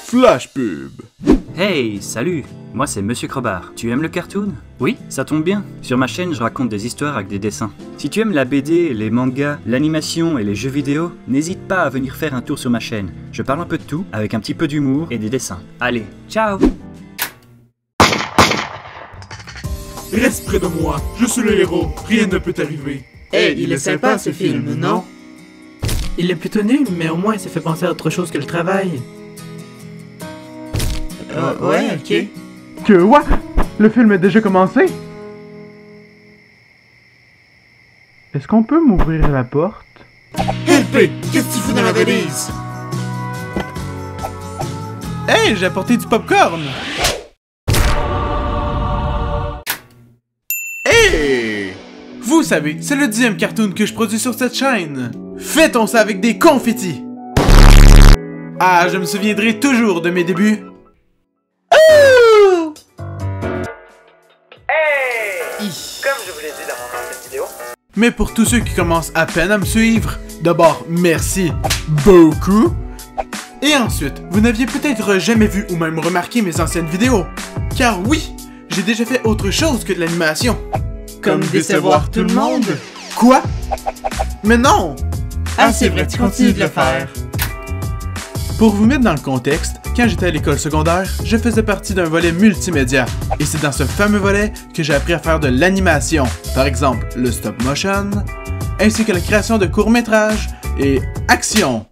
Flash pub. Hey, salut. Moi c'est Monsieur Crobard. Tu aimes le cartoon? Oui, ça tombe bien. Sur ma chaîne, je raconte des histoires avec des dessins. Si tu aimes la BD, les mangas, l'animation et les jeux vidéo, n'hésite pas à venir faire un tour sur ma chaîne. Je parle un peu de tout, avec un petit peu d'humour et des dessins. Allez, ciao! Reste près de moi, je suis le héros, rien ne peut t'arriver. Hey, il est sympa ce film, non? Il est plutôt nul, mais au moins ça fait penser à autre chose que le travail. Ouais, ok. Que what? Le film est déjà commencé? Est-ce qu'on peut m'ouvrir la porte? LP, qu'est-ce que tu fous dans la valise? Hey, j'ai apporté du popcorn! Hey! Vous savez, c'est le 10e cartoon que je produis sur cette chaîne. Fêtons ça avec des confettis! Ah, je me souviendrai toujours de mes débuts. Comme je vous l'ai dit dans mon ancienne vidéo. Mais pour tous ceux qui commencent à peine à me suivre, d'abord, merci beaucoup. Et ensuite, vous n'aviez peut-être jamais vu ou même remarqué mes anciennes vidéos. Car oui, j'ai déjà fait autre chose que de l'animation. Comme décevoir tout le monde? Quoi? Mais non! Ah, c'est vrai, tu continues de le faire. Pour vous mettre dans le contexte, quand j'étais à l'école secondaire, je faisais partie d'un volet multimédia. Et c'est dans ce fameux volet que j'ai appris à faire de l'animation. Par exemple, le stop motion, ainsi que la création de courts-métrages et action.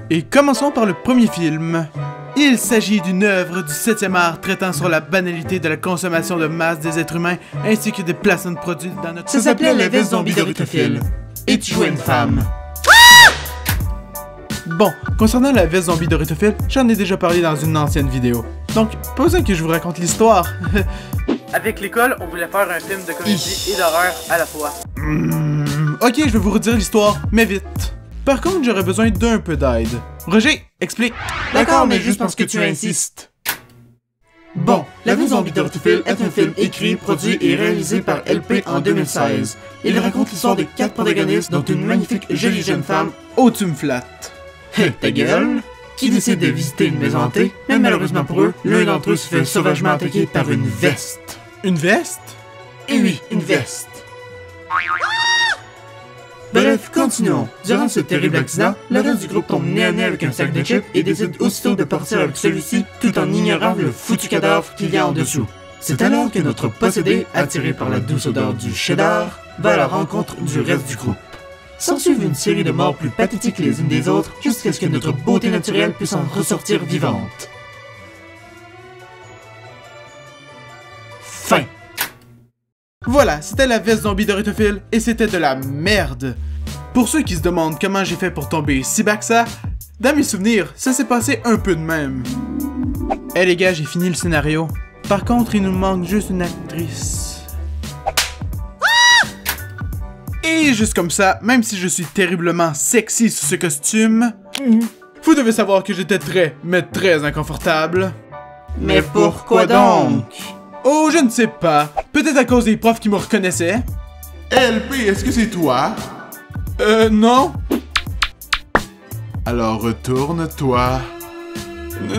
Et commençons par le premier film. Il s'agit d'une œuvre du 7e art traitant sur la banalité de la consommation de masse des êtres humains ainsi que des placements de produits dans notre... Ça s'appelait La veste zombie de Ritophile. Et tu jouais une femme. Bon, concernant la veste zombie de Ritophile, j'en ai déjà parlé dans une ancienne vidéo. Donc, pas besoin que je vous raconte l'histoire. Avec l'école, on voulait faire un film de comédie et d'horreur à la fois. Ok, je vais vous redire l'histoire, mais vite. Par contre, j'aurais besoin d'un peu d'aide. Roger, explique. D'accord, mais juste parce que tu insistes. Bon, La veste zombie de Ritophile est un film écrit, produit et réalisé par LP en 2016. Il raconte l'histoire de 4 protagonistes, dont une magnifique jolie jeune femme, Oh, tu me flattes. hey, ta gueule, qui décide de visiter une maison hantée, mais malheureusement pour eux, l'un d'entre eux se fait sauvagement attaquer par une veste. Une veste? Et oui, une veste. Bref, continuons. Durant ce terrible accident, le reste du groupe tombe nez à nez avec un sac de chips et décide aussitôt de partir avec celui-ci tout en ignorant le foutu cadavre qu'il y a en dessous. C'est alors que notre possédé, attiré par la douce odeur du cheddar, va à la rencontre du reste du groupe. S'ensuivent une série de morts plus pathétiques les unes des autres jusqu'à ce que notre beauté naturelle puisse en ressortir vivante. Fin. Voilà, c'était la veste zombie de Ritophile et c'était de la merde. Pour ceux qui se demandent comment j'ai fait pour tomber si bas que ça, dans mes souvenirs, ça s'est passé un peu de même. Eh les gars, j'ai fini le scénario. Par contre, il nous manque juste une actrice. Et juste comme ça, même si je suis terriblement sexy sous ce costume, vous devez savoir que j'étais très, mais très inconfortable. Mais pourquoi donc? Oh, je ne sais pas. Peut-être à cause des profs qui me reconnaissaient. LP, est-ce que c'est toi? Non. Alors retourne-toi.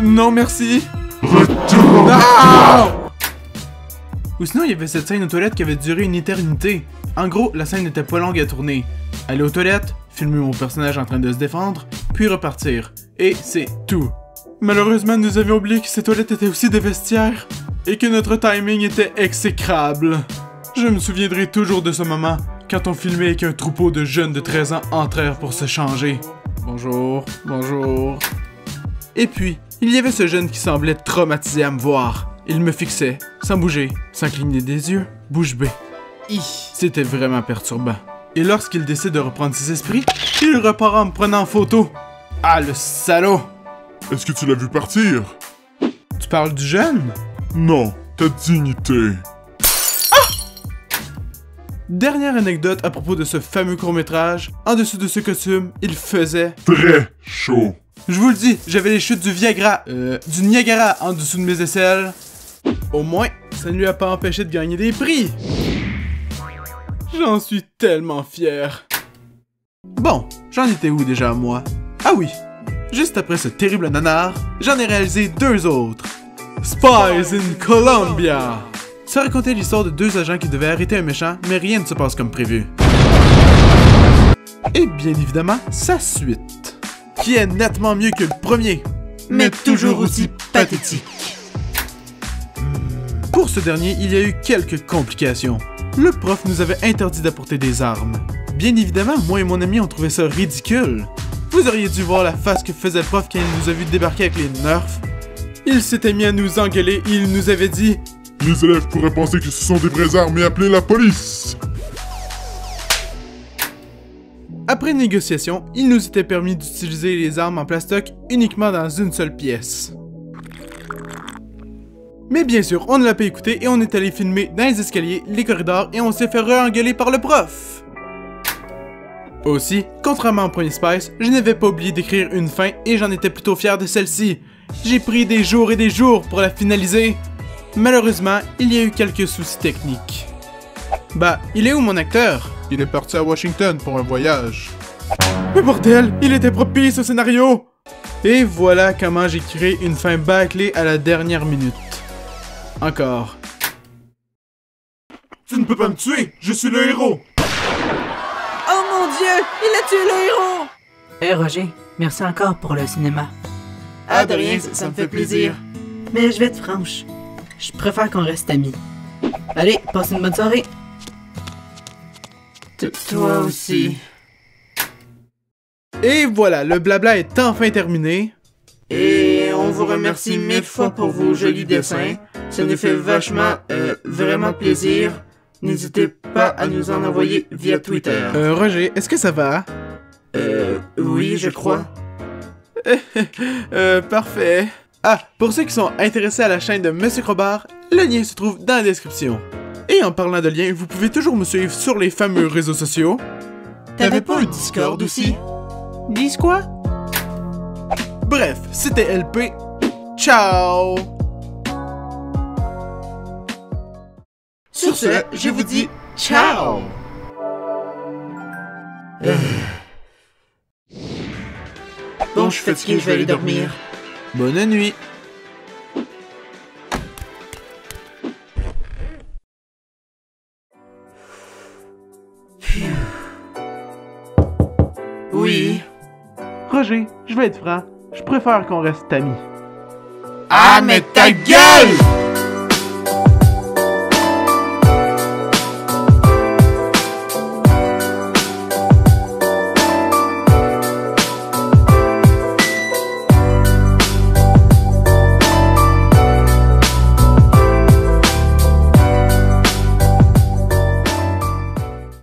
Non, merci. Retourne! Ah! Ou sinon, il y avait cette scène aux toilettes qui avait duré une éternité. En gros, la scène n'était pas longue à tourner. Aller aux toilettes, filmer mon personnage en train de se défendre, puis repartir. Et c'est tout. Malheureusement, nous avions oublié que ces toilettes étaient aussi des vestiaires, et que notre timing était exécrable. Je me souviendrai toujours de ce moment, quand on filmait et qu'un troupeau de jeunes de 13 ans entrèrent pour se changer. Bonjour, bonjour. Et puis, il y avait ce jeune qui semblait traumatisé à me voir. Il me fixait, sans bouger, sans cligner des yeux, bouche bée. C'était vraiment perturbant. Et lorsqu'il décide de reprendre ses esprits, il repart en me prenant en photo. Ah, le salaud! Est-ce que tu l'as vu partir? Tu parles du jeune? Non, ta dignité. Dernière anecdote à propos de ce fameux court-métrage, en dessous de ce costume, il faisait... Très chaud. Je vous le dis, j'avais les chutes du du Niagara en dessous de mes aisselles. Au moins, ça ne lui a pas empêché de gagner des prix. J'en suis tellement fier. Bon, j'en étais où déjà moi? Ah oui, juste après ce terrible nanar, j'en ai réalisé 2 autres. Spies in Colombia! Ça racontait l'histoire de 2 agents qui devaient arrêter un méchant, mais rien ne se passe comme prévu. Et bien évidemment, sa suite, qui est nettement mieux que le premier, mais toujours aussi pathétique. Pour ce dernier, il y a eu quelques complications. Le prof nous avait interdit d'apporter des armes. Bien évidemment, moi et mon ami on trouvait ça ridicule. Vous auriez dû voir la face que faisait le prof quand il nous a vu débarquer avec les nerfs. Il s'était mis à nous engueuler et il nous avait dit « Les élèves pourraient penser que ce sont des vraies armes et appeler la police. » Après négociation, il nous était permis d'utiliser les armes en plastoc uniquement dans une seule pièce. Mais bien sûr, on ne l'a pas écouté et on est allé filmer dans les escaliers, les corridors et on s'est fait re-engueuler par le prof. Aussi, contrairement au premier Spice, je n'avais pas oublié d'écrire une fin et j'en étais plutôt fier de celle-ci. J'ai pris des jours et des jours pour la finaliser. Malheureusement, il y a eu quelques soucis techniques. Bah, il est où mon acteur? Il est parti à Washington pour un voyage. Mais bordel, il était propice au scénario! Et voilà comment j'ai créé une fin bâclée à la dernière minute. Encore. Tu ne peux pas me tuer, je suis le héros. Oh mon Dieu, il a tué le héros! Hé Roger, merci encore pour le cinéma. Ah, de rien, ça me fait plaisir. Mais je vais être franche, je préfère qu'on reste amis. Allez, passe une bonne soirée. Toi aussi. Et voilà, le blabla est enfin terminé. Et on vous remercie 1000 fois pour vos jolis dessins. Ça nous fait vachement, vraiment plaisir. N'hésitez pas à nous en envoyer via Twitter. Roger, est-ce que ça va? Oui, je crois. Parfait. Ah, pour ceux qui sont intéressés à la chaîne de Monsieur Crobard, le lien se trouve dans la description. Et en parlant de liens, vous pouvez toujours me suivre sur les fameux réseaux sociaux. T'avais pas un Discord aussi? Dis quoi? Bref, c'était LP. Ciao! Sur ce, je vous dis ciao! Bon, je suis fatigué, je vais aller dormir. Bonne nuit! Oui. Roger, je vais être franc, je préfère qu'on reste amis. Ah, mais ta gueule!